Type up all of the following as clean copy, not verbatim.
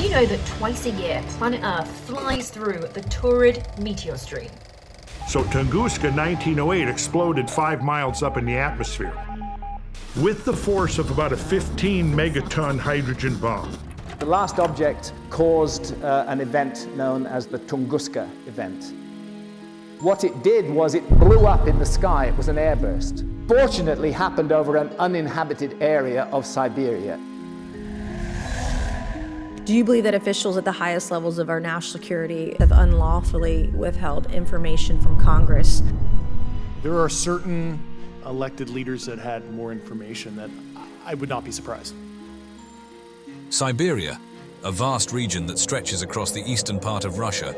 you know that twice a year, planet Earth flies through the Taurid meteor stream? So Tunguska 1908 exploded 5 miles up in the atmosphere with the force of about a 15 megaton hydrogen bomb. The last object caused an event known as the Tunguska Event. What it did was it blew up in the sky. It was an airburst. Fortunately, happened over an uninhabited area of Siberia. Do you believe that officials at the highest levels of our national security have unlawfully withheld information from Congress? There are certain elected leaders that had more information that I would not be surprised. Siberia, a vast region that stretches across the eastern part of Russia,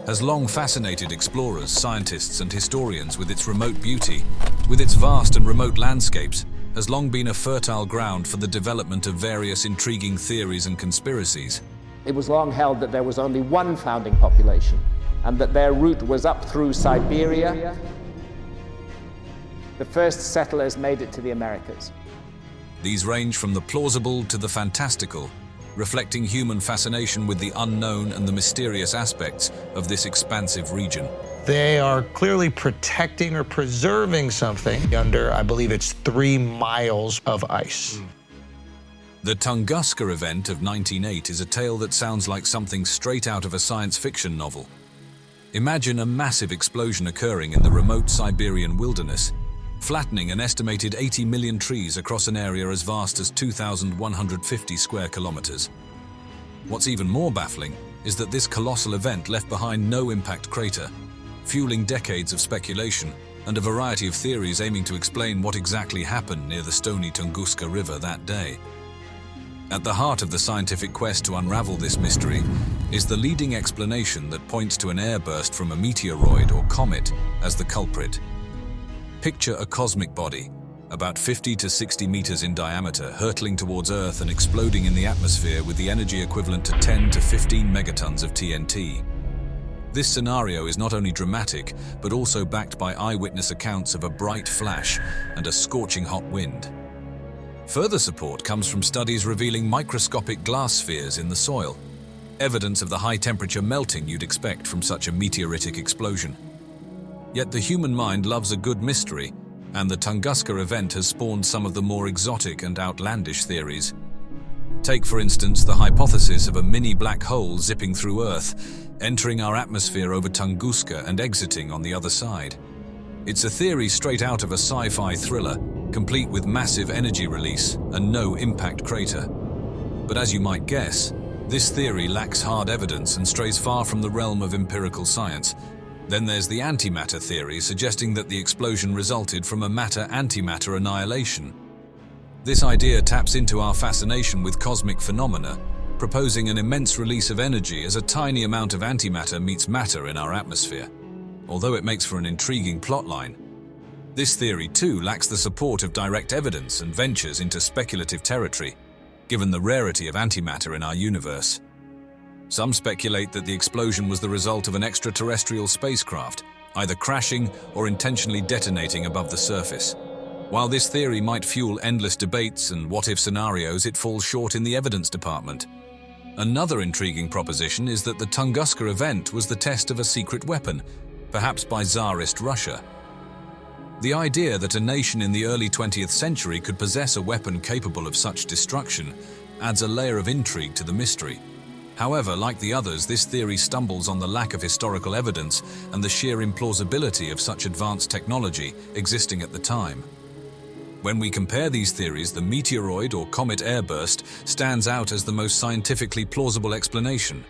has long fascinated explorers, scientists, and historians with its remote beauty. With its vast and remote landscapes, has long been a fertile ground for the development of various intriguing theories and conspiracies. It was long held that there was only one founding population, and that their route was up through Siberia. The first settlers made it to the Americas. These range from the plausible to the fantastical, reflecting human fascination with the unknown and the mysterious aspects of this expansive region. They are clearly protecting or preserving something under, I believe it's 3 miles of ice. The Tunguska Event of 1908 is a tale that sounds like something straight out of a science fiction novel. Imagine a massive explosion occurring in the remote Siberian wilderness, flattening an estimated 80 million trees across an area as vast as 2,150 square kilometers. What's even more baffling is that this colossal event left behind no impact crater, fueling decades of speculation and a variety of theories aiming to explain what exactly happened near the stony Tunguska River that day. At the heart of the scientific quest to unravel this mystery is the leading explanation that points to an airburst from a meteoroid or comet as the culprit. Picture a cosmic body, about 50 to 60 meters in diameter, hurtling towards Earth and exploding in the atmosphere with the energy equivalent to 10 to 15 megatons of TNT. This scenario is not only dramatic, but also backed by eyewitness accounts of a bright flash and a scorching hot wind. Further support comes from studies revealing microscopic glass spheres in the soil, evidence of the high-temperature melting you'd expect from such a meteoritic explosion. Yet the human mind loves a good mystery, and the Tunguska event has spawned some of the more exotic and outlandish theories. Take, for instance, the hypothesis of a mini black hole zipping through Earth, entering our atmosphere over Tunguska and exiting on the other side. It's a theory straight out of a sci-fi thriller, complete with massive energy release and no impact crater. But as you might guess, this theory lacks hard evidence and strays far from the realm of empirical science. Then there's the antimatter theory, suggesting that the explosion resulted from a matter-antimatter annihilation. This idea taps into our fascination with cosmic phenomena, proposing an immense release of energy as a tiny amount of antimatter meets matter in our atmosphere. Although it makes for an intriguing plotline, this theory too lacks the support of direct evidence and ventures into speculative territory, given the rarity of antimatter in our universe. Some speculate that the explosion was the result of an extraterrestrial spacecraft, either crashing or intentionally detonating above the surface. While this theory might fuel endless debates and what-if scenarios, it falls short in the evidence department. Another intriguing proposition is that the Tunguska event was the test of a secret weapon, perhaps by Tsarist Russia. The idea that a nation in the early 20th century could possess a weapon capable of such destruction adds a layer of intrigue to the mystery. However, like the others, this theory stumbles on the lack of historical evidence and the sheer implausibility of such advanced technology existing at the time. When we compare these theories, the meteoroid or comet airburst stands out as the most scientifically plausible explanation.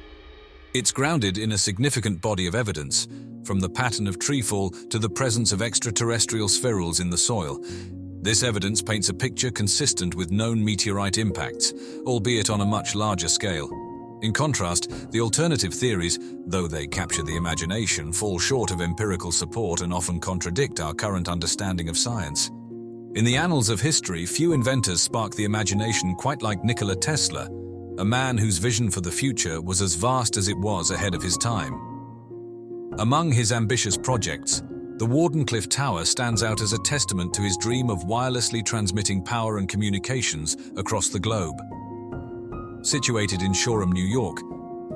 It's grounded in a significant body of evidence, from the pattern of treefall to the presence of extraterrestrial spherules in the soil. This evidence paints a picture consistent with known meteorite impacts, albeit on a much larger scale. In contrast, the alternative theories, though they capture the imagination, fall short of empirical support and often contradict our current understanding of science. In the annals of history, few inventors spark the imagination quite like Nicola Tesla, a man whose vision for the future was as vast as it was ahead of his time. Among his ambitious projects, the Wardenclyffe Tower stands out as a testament to his dream of wirelessly transmitting power and communications across the globe. Situated in Shoreham, New York,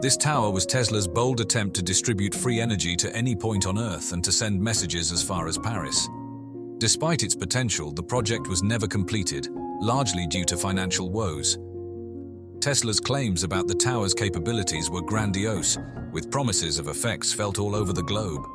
this tower was Tesla's bold attempt to distribute free energy to any point on Earth and to send messages as far as Paris. Despite its potential, the project was never completed, largely due to financial woes. Tesla's claims about the tower's capabilities were grandiose, with promises of effects felt all over the globe.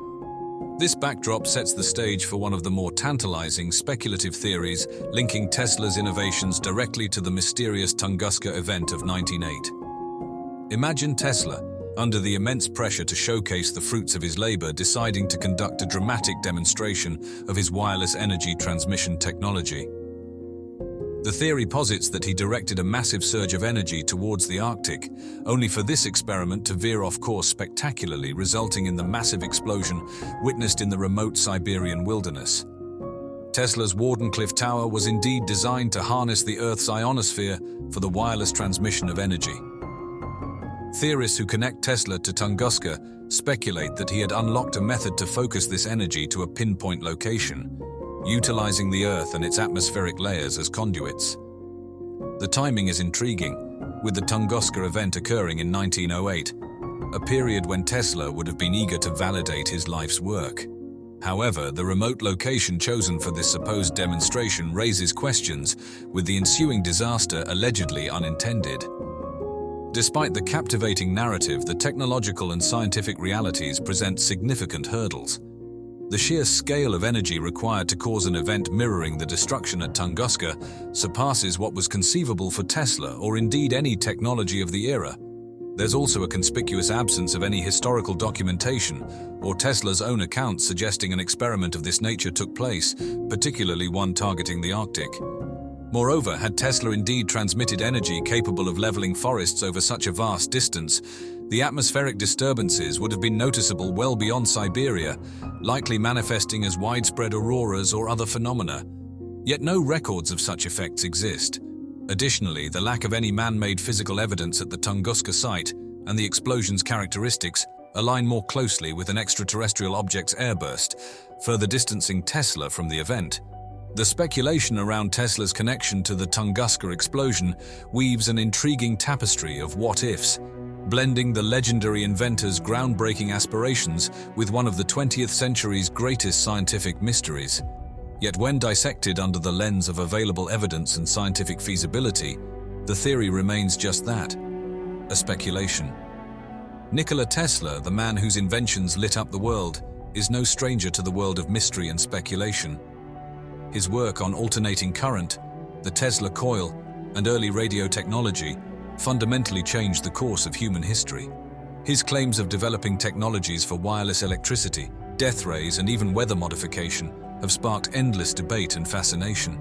This backdrop sets the stage for one of the more tantalizing speculative theories linking Tesla's innovations directly to the mysterious Tunguska Event of 1908. Imagine Tesla, under the immense pressure to showcase the fruits of his labor, deciding to conduct a dramatic demonstration of his wireless energy transmission technology. The theory posits that he directed a massive surge of energy towards the Arctic, only for this experiment to veer off course spectacularly, resulting in the massive explosion witnessed in the remote Siberian wilderness. Tesla's Wardenclyffe Tower was indeed designed to harness the Earth's ionosphere for the wireless transmission of energy. Theorists who connect Tesla to Tunguska speculate that he had unlocked a method to focus this energy to a pinpoint location, utilizing the Earth and its atmospheric layers as conduits. The timing is intriguing, with the Tunguska event occurring in 1908, a period when Tesla would have been eager to validate his life's work. However, the remote location chosen for this supposed demonstration raises questions, with the ensuing disaster allegedly unintended. Despite the captivating narrative, the technological and scientific realities present significant hurdles. The sheer scale of energy required to cause an event mirroring the destruction at Tunguska surpasses what was conceivable for Tesla or indeed any technology of the era. There's also a conspicuous absence of any historical documentation or Tesla's own account suggesting an experiment of this nature took place, particularly one targeting the Arctic. Moreover, had Tesla indeed transmitted energy capable of leveling forests over such a vast distance, the atmospheric disturbances would have been noticeable well beyond Siberia, likely manifesting as widespread auroras or other phenomena. Yet no records of such effects exist. Additionally, the lack of any man-made physical evidence at the Tunguska site and the explosion's characteristics align more closely with an extraterrestrial object's airburst, further distancing Tesla from the event. The speculation around Tesla's connection to the Tunguska explosion weaves an intriguing tapestry of what-ifs, blending the legendary inventor's groundbreaking aspirations with one of the 20th century's greatest scientific mysteries. Yet when dissected under the lens of available evidence and scientific feasibility, the theory remains just that, a speculation. Nikola Tesla, the man whose inventions lit up the world, is no stranger to the world of mystery and speculation. His work on alternating current, the Tesla coil, and early radio technology fundamentally changed the course of human history. His claims of developing technologies for wireless electricity, death rays, and even weather modification have sparked endless debate and fascination.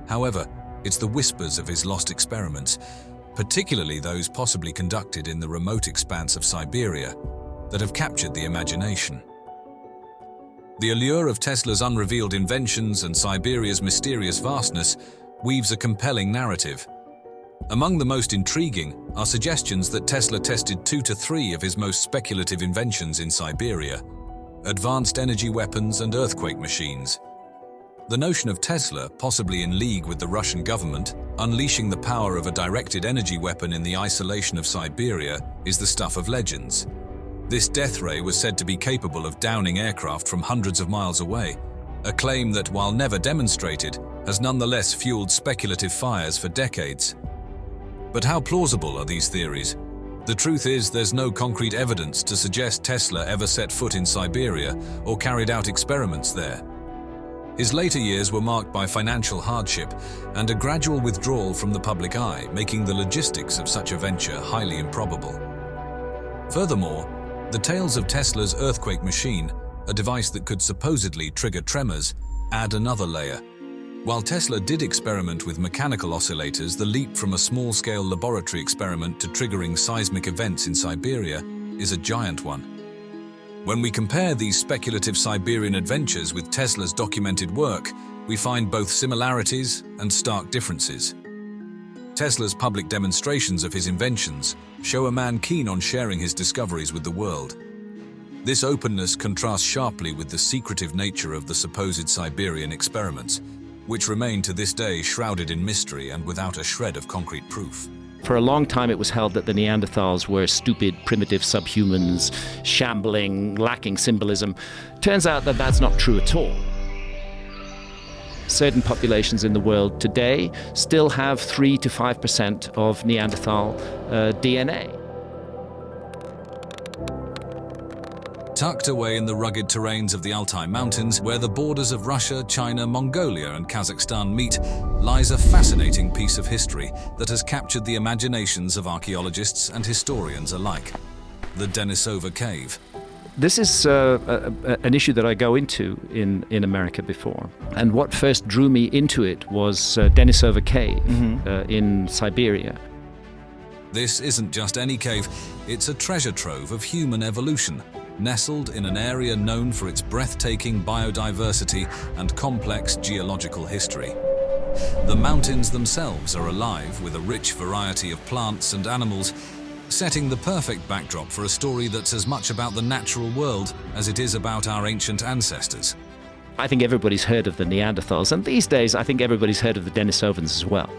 However, it's the whispers of his lost experiments, particularly those possibly conducted in the remote expanse of Siberia, that have captured the imagination. The allure of Tesla's unrevealed inventions and Siberia's mysterious vastness weaves a compelling narrative. Among the most intriguing are suggestions that Tesla tested 2 to 3 of his most speculative inventions in Siberia: advanced energy weapons and earthquake machines. The notion of Tesla, possibly in league with the Russian government, unleashing the power of a directed energy weapon in the isolation of Siberia, is the stuff of legends. This death ray was said to be capable of downing aircraft from hundreds of miles away, a claim that, while never demonstrated, has nonetheless fueled speculative fires for decades. But how plausible are these theories? The truth is, there's no concrete evidence to suggest Tesla ever set foot in Siberia or carried out experiments there. His later years were marked by financial hardship and a gradual withdrawal from the public eye, making the logistics of such a venture highly improbable. Furthermore, the tales of Tesla's earthquake machine, a device that could supposedly trigger tremors, add another layer. While Tesla did experiment with mechanical oscillators, the leap from a small-scale laboratory experiment to triggering seismic events in Siberia is a giant one. When we compare these speculative Siberian adventures with Tesla's documented work, we find both similarities and stark differences. Tesla's public demonstrations of his inventions show a man keen on sharing his discoveries with the world. This openness contrasts sharply with the secretive nature of the supposed Siberian experiments, which remain to this day shrouded in mystery and without a shred of concrete proof. For a long time, it was held that the Neanderthals were stupid, primitive subhumans, shambling, lacking symbolism. Turns out that that's not true at all. Certain populations in the world today still have 3 to 5% of Neanderthal DNA. Tucked away in the rugged terrains of the Altai Mountains, where the borders of Russia, China, Mongolia and Kazakhstan meet, lies a fascinating piece of history that has captured the imaginations of archaeologists and historians alike: the Denisova Cave. This is an issue that I go into in America before. And what first drew me into it was Denisova Cave in Siberia. This isn't just any cave, it's a treasure trove of human evolution, nestled in an area known for its breathtaking biodiversity and complex geological history. The mountains themselves are alive with a rich variety of plants and animals, setting the perfect backdrop for a story that's as much about the natural world as it is about our ancient ancestors. I think everybody's heard of the Neanderthals, and these days I think everybody's heard of the Denisovans as well.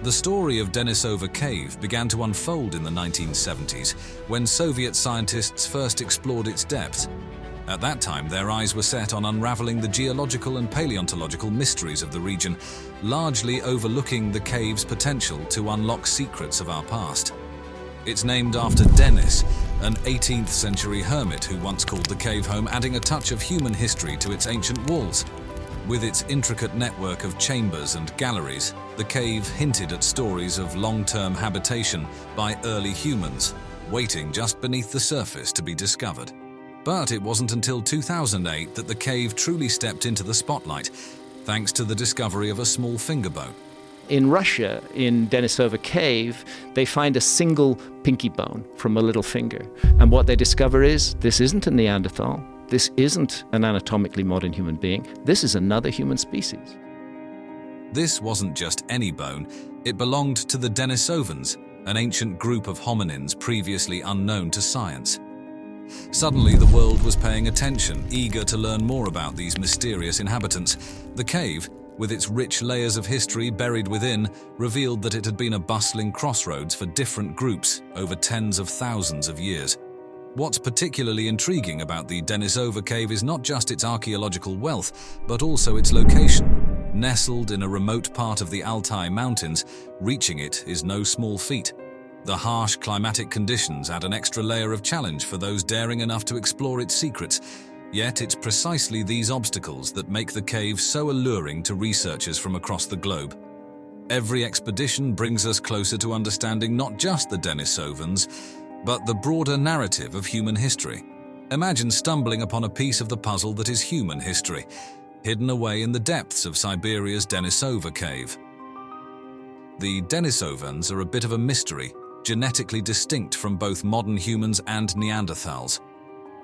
The story of Denisova Cave began to unfold in the 1970s, when Soviet scientists first explored its depths. At that time, their eyes were set on unraveling the geological and paleontological mysteries of the region, largely overlooking the cave's potential to unlock secrets of our past. It's named after Denis, an 18th century hermit who once called the cave home, adding a touch of human history to its ancient walls. With its intricate network of chambers and galleries, the cave hinted at stories of long-term habitation by early humans, waiting just beneath the surface to be discovered. But it wasn't until 2008 that the cave truly stepped into the spotlight, thanks to the discovery of a small finger bone. In Russia, in Denisova Cave, they find a single pinky bone from a little finger. And what they discover is, this isn't a Neanderthal. This isn't an anatomically modern human being. This is another human species. This wasn't just any bone. It belonged to the Denisovans, an ancient group of hominins previously unknown to science. Suddenly, the world was paying attention, eager to learn more about these mysterious inhabitants. The cave, with its rich layers of history buried within, revealed that it had been a bustling crossroads for different groups over tens of thousands of years. What's particularly intriguing about the Denisova Cave is not just its archaeological wealth, but also its location. Nestled in a remote part of the Altai Mountains, reaching it is no small feat. The harsh climatic conditions add an extra layer of challenge for those daring enough to explore its secrets. Yet it's precisely these obstacles that make the cave so alluring to researchers from across the globe. Every expedition brings us closer to understanding not just the Denisovans, but the broader narrative of human history. Imagine stumbling upon a piece of the puzzle that is human history, hidden away in the depths of Siberia's Denisova Cave. The Denisovans are a bit of a mystery, genetically distinct from both modern humans and Neanderthals.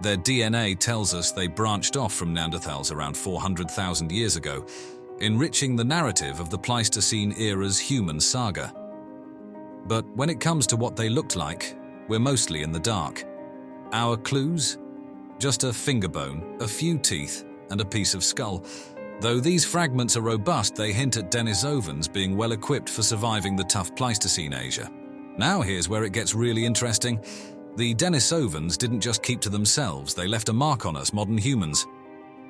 Their DNA tells us they branched off from Neanderthals around 400,000 years ago, enriching the narrative of the Pleistocene era's human saga. But when it comes to what they looked like, we're mostly in the dark. Our clues? Just a finger bone, a few teeth, and a piece of skull. Though these fragments are robust, they hint at Denisovans being well equipped for surviving the tough Pleistocene Asia. Now here's where it gets really interesting. The Denisovans didn't just keep to themselves, they left a mark on us modern humans.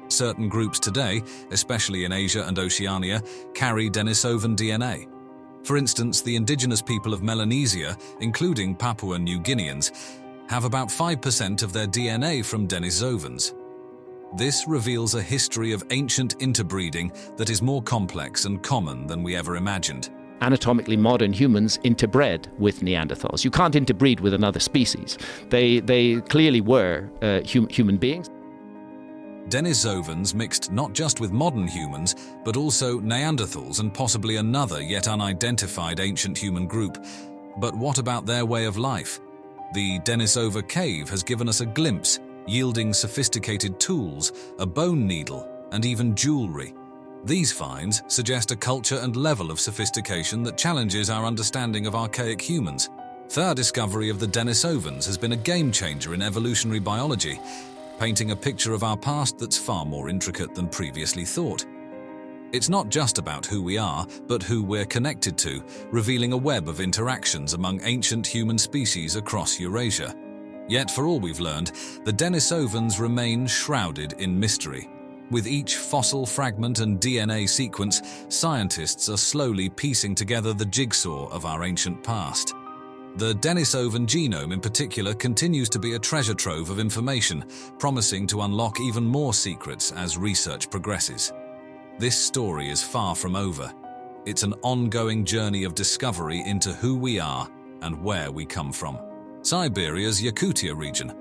Certain groups today, especially in Asia and Oceania, carry Denisovan DNA. For instance, the indigenous people of Melanesia, including Papua New Guineans, have about 5% of their DNA from Denisovans. This reveals a history of ancient interbreeding that is more complex and common than we ever imagined. Anatomically modern humans interbred with Neanderthals. You can't interbreed with another species. They clearly were human beings. Denisovans mixed not just with modern humans, but also Neanderthals and possibly another yet unidentified ancient human group. But what about their way of life? The Denisova Cave has given us a glimpse, yielding sophisticated tools, a bone needle, and even jewelry. These finds suggest a culture and level of sophistication that challenges our understanding of archaic humans. Their discovery of the Denisovans has been a game-changer in evolutionary biology, painting a picture of our past that's far more intricate than previously thought. It's not just about who we are, but who we're connected to, revealing a web of interactions among ancient human species across Eurasia. Yet, for all we've learned, the Denisovans remain shrouded in mystery. With each fossil fragment and DNA sequence, scientists are slowly piecing together the jigsaw of our ancient past. The Denisovan genome in particular continues to be a treasure trove of information, promising to unlock even more secrets as research progresses. This story is far from over. It's an ongoing journey of discovery into who we are and where we come from. Siberia's Yakutia region,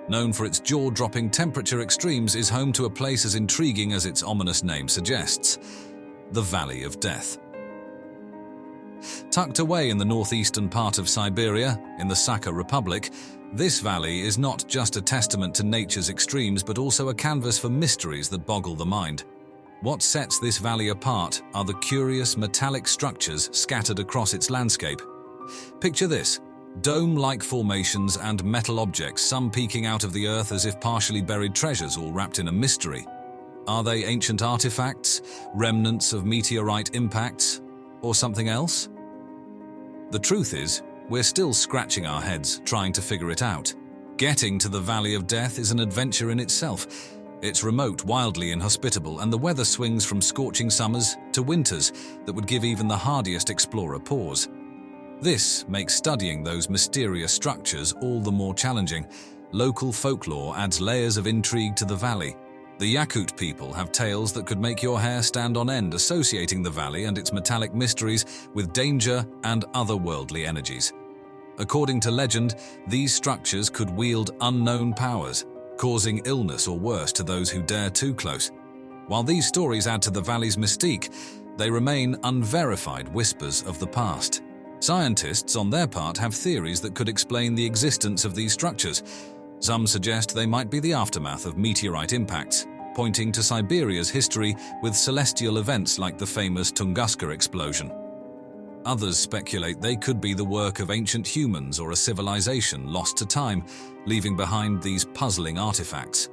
known for its jaw-dropping temperature extremes, is home to a place as intriguing as its ominous name suggests, the Valley of Death. Tucked away in the northeastern part of Siberia, in the Sakha Republic, this valley is not just a testament to nature's extremes but also a canvas for mysteries that boggle the mind. What sets this valley apart are the curious metallic structures scattered across its landscape. Picture this: dome-like formations and metal objects, some peeking out of the earth as if partially buried treasures all wrapped in a mystery. Are they ancient artifacts, remnants of meteorite impacts, or something else? The truth is, we're still scratching our heads trying to figure it out. Getting to the Valley of Death is an adventure in itself. It's remote, wildly inhospitable, and the weather swings from scorching summers to winters that would give even the hardiest explorer pause. This makes studying those mysterious structures all the more challenging. Local folklore adds layers of intrigue to the valley. The Yakut people have tales that could make your hair stand on end, associating the valley and its metallic mysteries with danger and otherworldly energies. According to legend, these structures could wield unknown powers, causing illness or worse to those who dare too close. While these stories add to the valley's mystique, they remain unverified whispers of the past. Scientists, on their part, have theories that could explain the existence of these structures. Some suggest they might be the aftermath of meteorite impacts, pointing to Siberia's history with celestial events like the famous Tunguska explosion. Others speculate they could be the work of ancient humans or a civilization lost to time, leaving behind these puzzling artifacts.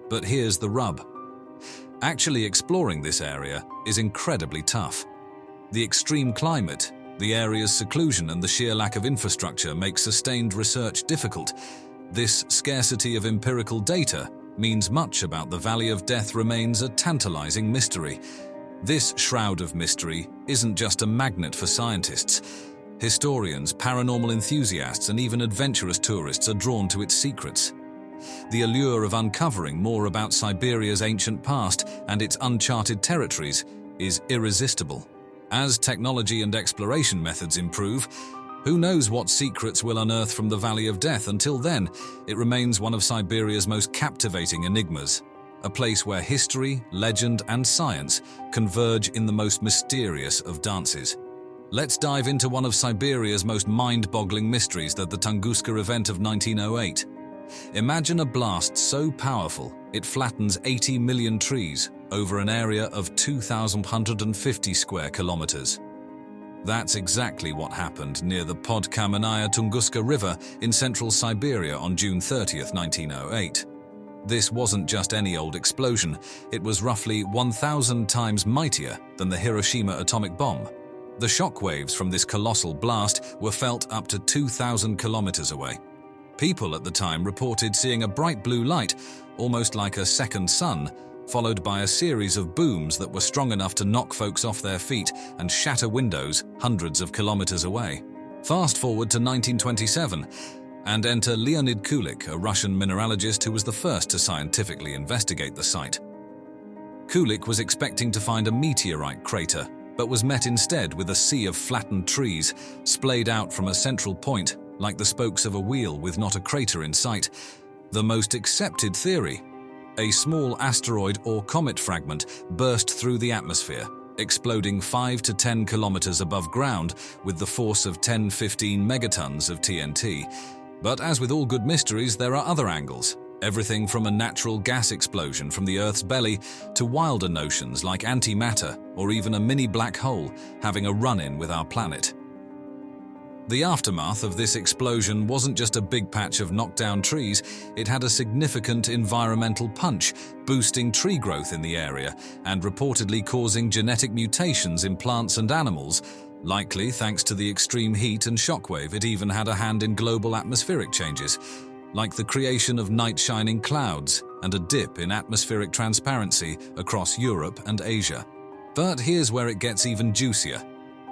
But here's the rub. Actually exploring this area is incredibly tough. The extreme climate, the area's seclusion, and the sheer lack of infrastructure make sustained research difficult. This scarcity of empirical data means much about the Valley of Death remains a tantalizing mystery. This shroud of mystery isn't just a magnet for scientists. Historians, paranormal enthusiasts, and even adventurous tourists are drawn to its secrets. The allure of uncovering more about Siberia's ancient past and its uncharted territories is irresistible. As technology and exploration methods improve, who knows what secrets we'll unearth from the Valley of Death. Until then, it remains one of Siberia's most captivating enigmas. A place where history, legend, and science converge in the most mysterious of dances. Let's dive into one of Siberia's most mind-boggling mysteries, the Tunguska Event of 1908. Imagine a blast so powerful it flattens 80 million trees over an area of 2,150 square kilometers. That's exactly what happened near the Podkamenaya Tunguska River in central Siberia on June 30th, 1908. This wasn't just any old explosion, it was roughly 1,000 times mightier than the Hiroshima atomic bomb. The shockwaves from this colossal blast were felt up to 2,000 kilometers away. People at the time reported seeing a bright blue light, almost like a second sun, followed by a series of booms that were strong enough to knock folks off their feet and shatter windows hundreds of kilometers away. Fast forward to 1927, and enter Leonid Kulik, a Russian mineralogist who was the first to scientifically investigate the site. Kulik was expecting to find a meteorite crater, but was met instead with a sea of flattened trees, splayed out from a central point, like the spokes of a wheel with not a crater in sight. The most accepted theory: a small asteroid or comet fragment burst through the atmosphere, exploding 5 to 10 kilometers above ground with the force of 10-15 megatons of TNT. But as with all good mysteries, there are other angles. Everything from a natural gas explosion from the Earth's belly to wilder notions like antimatter or even a mini black hole having a run-in with our planet. The aftermath of this explosion wasn't just a big patch of knocked-down trees, it had a significant environmental punch, boosting tree growth in the area and reportedly causing genetic mutations in plants and animals. Likely thanks to the extreme heat and shockwave, it even had a hand in global atmospheric changes, like the creation of night-shining clouds and a dip in atmospheric transparency across Europe and Asia. But here's where it gets even juicier.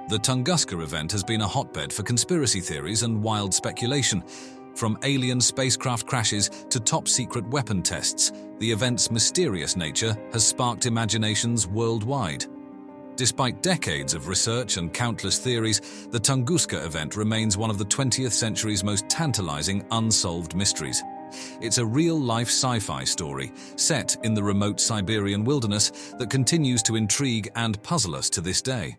The Tunguska event has been a hotbed for conspiracy theories and wild speculation. From alien spacecraft crashes to top-secret weapon tests, the event's mysterious nature has sparked imaginations worldwide. Despite decades of research and countless theories, the Tunguska event remains one of the 20th century's most tantalizing unsolved mysteries. It's a real-life sci-fi story, set in the remote Siberian wilderness, that continues to intrigue and puzzle us to this day.